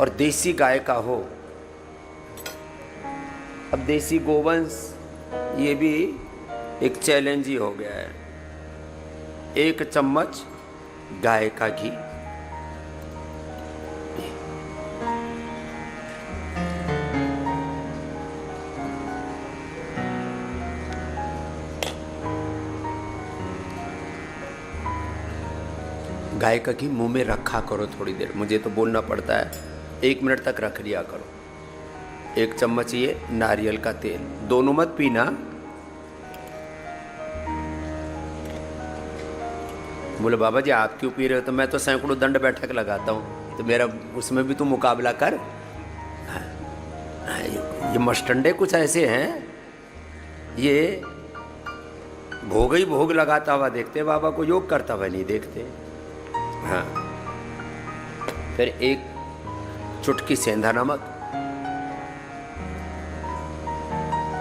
और देसी गाय का हो। अब देसी गोवंश ये भी एक चैलेंज ही हो गया है। 1 चम्मच गाय का घी, गाय का घी मुंह में रखा करो थोड़ी देर, मुझे तो बोलना पड़ता है, 1 मिनट तक रख लिया करो। 1 चम्मच ये नारियल का तेल, दोनों मत पीना। बोले बाबा जी आप क्यों पी रहे हो? तो मैं तो सैकड़ों दंड बैठक लगाता हूँ, तो मेरा उसमें भी तू मुकाबला कर। ये मस्टंडे कुछ ऐसे हैं, ये भोग ही भोग लगाता हुआ देखते, बाबा को योग करता हुआ नहीं देखते। हाँ, फिर 1 चुटकी सेंधा नमक।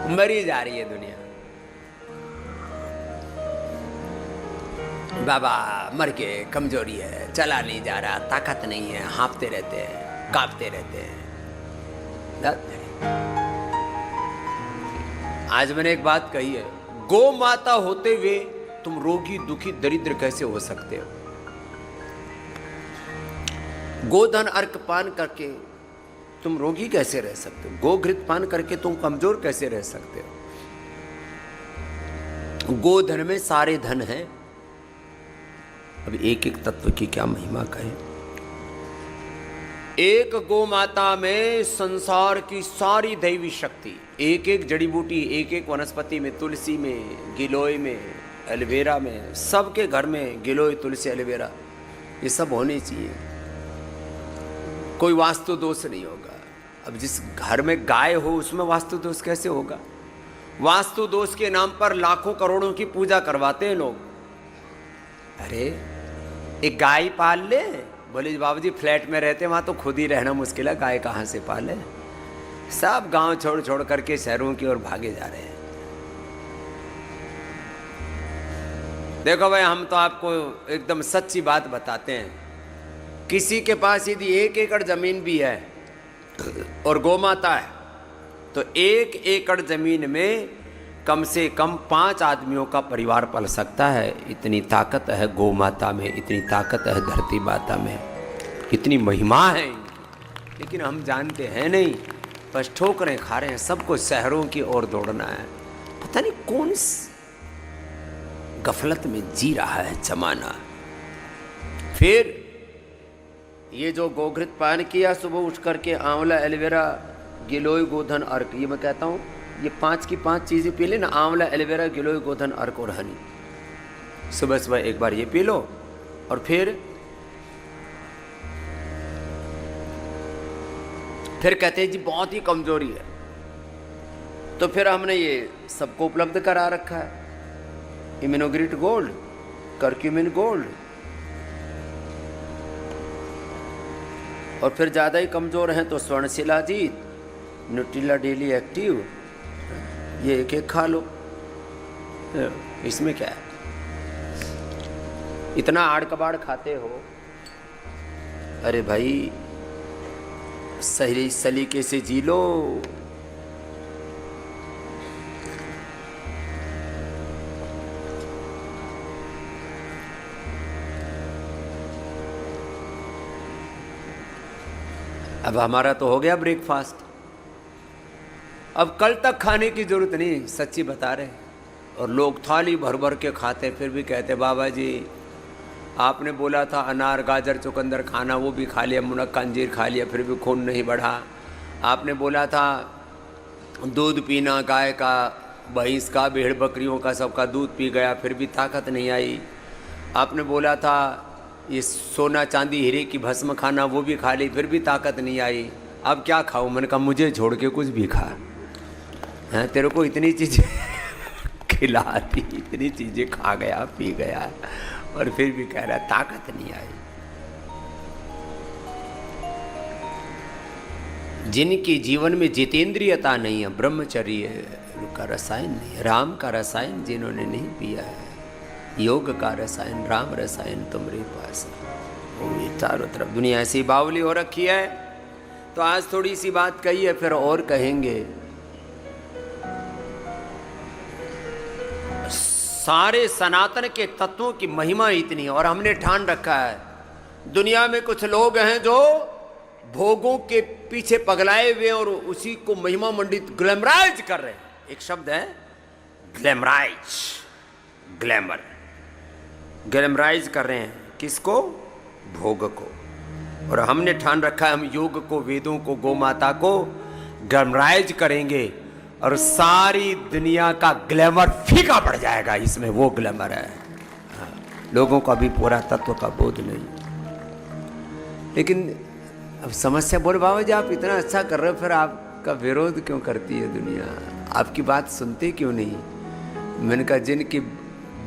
मरी जा रही है दुनिया, बाबा मर के कमजोरी है, चला नहीं जा रहा, ताकत नहीं है, हाँफते रहते हैं, कांपते रहते हैं। आज मैंने एक बात कही है, गौ माता होते हुए तुम रोगी दुखी दरिद्र कैसे हो सकते हो? गोधन अर्क पान करके तुम रोगी कैसे रह सकते हो? गोघृत पान करके तुम कमजोर कैसे रह सकते हो? गोधन में सारे धन हैं। अब एक एक तत्व की क्या महिमा कहे। एक गो माता में संसार की सारी दैवी शक्ति, एक एक जड़ी बूटी, एक एक वनस्पति में, तुलसी में, गिलोय में, एलोवेरा में, सबके घर में गिलोय, तुलसी, एलोवेरा, ये सब होने चाहिए। कोई वास्तु दोष नहीं होगा। अब जिस घर में गाय हो उसमें वास्तु दोष कैसे होगा? वास्तु दोष के नाम पर लाखों करोड़ों की पूजा करवाते हैं लोग। अरे एक गाय पाल ले, बोले बाबू जी फ्लैट में रहते वहां तो खुद ही रहना मुश्किल है, गाय कहां से पाले? सब गांव छोड़ छोड़ करके शहरों की ओर भागे जा रहे हैं। देखो भाई, हम तो आपको एकदम सच्ची बात बताते हैं। किसी के पास यदि 1 एकड़ जमीन भी है और गौमाता है, तो 1 एकड़ जमीन में कम से कम 5 आदमियों का परिवार पल सकता है। इतनी ताकत है गौ माता में, इतनी ताकत है धरती माता में, इतनी महिमा है। लेकिन हम जानते हैं नहीं, बस ठोकरें खा रहे हैं। सबको शहरों की ओर दौड़ना है। पता नहीं कौन गफलत में जी रहा है जमाना। फिर ये जो गोघृत पान किया सुबह उठ करके, आंवला, एलोवेरा, गिलोय, गोधन, अर्क, ये मैं कहता हूँ ये 5 की 5 चीज़ें पी लेना। आंवला, एलोवेरा, गिलोय, गोधन, अर्क और हनी, सुबह सुबह एक बार ये पी लो। और फिर कहते हैं जी बहुत ही कमजोरी है, तो फिर हमने ये सबको उपलब्ध करा रखा है। Immunogrit gold, curcumin gold. और फिर ज़्यादा ही कमज़ोर हैं तो स्वर्ण शिलाजीत, न्यूट्रिला डेली एक्टिव, ये एक एक खा लो। इसमें क्या है? इतना आड़ कबाड़ खाते हो। अरे भाई सही सलीके से जी लो। अब हमारा तो हो गया ब्रेकफास्ट, अब कल तक खाने की जरूरत नहीं, सच्ची बता रहे। और लोग थाली भर भर के खाते, फिर भी कहते बाबा जी आपने बोला था अनार, गाजर, चुकंदर खाना, वो भी खा लिया, मुनक्का, अंजीर खा लिया, फिर भी खून नहीं बढ़ा। आपने बोला था दूध पीना, गाय का, भैंस का, भेड़ बकरियों का, सबका दूध पी गया, फिर भी ताकत नहीं आई। आपने बोला था ये सोना चांदी हीरे की भस्म खाना, वो भी खा ली, फिर भी ताकत नहीं आई। अब क्या खाऊं? मैंने कहा मुझे छोड़ के कुछ भी खा। हैं, तेरे को इतनी चीज़ें खिला दी, इतनी चीज़ें खा गया, पी गया, और फिर भी कह रहा ताकत नहीं आई। जिनके जीवन में जितेंद्रियता नहीं है, ब्रह्मचर्य का रसायन नहीं है, राम का रसायन जिन्होंने नहीं पिया है, योग का रसायन, राम रसायन तुम्हारे पास है। वो चारों तरफ दुनिया ऐसी बावली हो रखी है, तो आज थोड़ी सी बात कही है, फिर और कहेंगे। सारे सनातन के तत्वों की महिमा इतनी है, और हमने ठान रखा है दुनिया में कुछ लोग हैं जो भोगों के पीछे पगलाए हुए और उसी को महिमा मंडित ग्लैमराइज कर रहे हैं। एक शब्द है ग्लैमराइज, ग्लैमर, ग्लैमराइज कर रहे हैं किसको? भोग को। और हमने ठान रखा है हम योग को, वेदों को, गौ माता को ग्लैमराइज करेंगे और सारी दुनिया का ग्लैमर फीका पड़ जाएगा। इसमें वो ग्लैमर है। हाँ, लोगों को अभी पूरा तत्व का बोध नहीं। लेकिन अब समस्या, बोले बाबा जी आप इतना अच्छा कर रहे हो, फिर आपका विरोध क्यों करती है दुनिया? आपकी बात सुनते क्यों नहीं? मैंने कहा जिनकी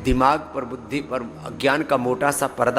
दिमाग पर, बुद्धि पर अज्ञान का मोटा सा पर्दा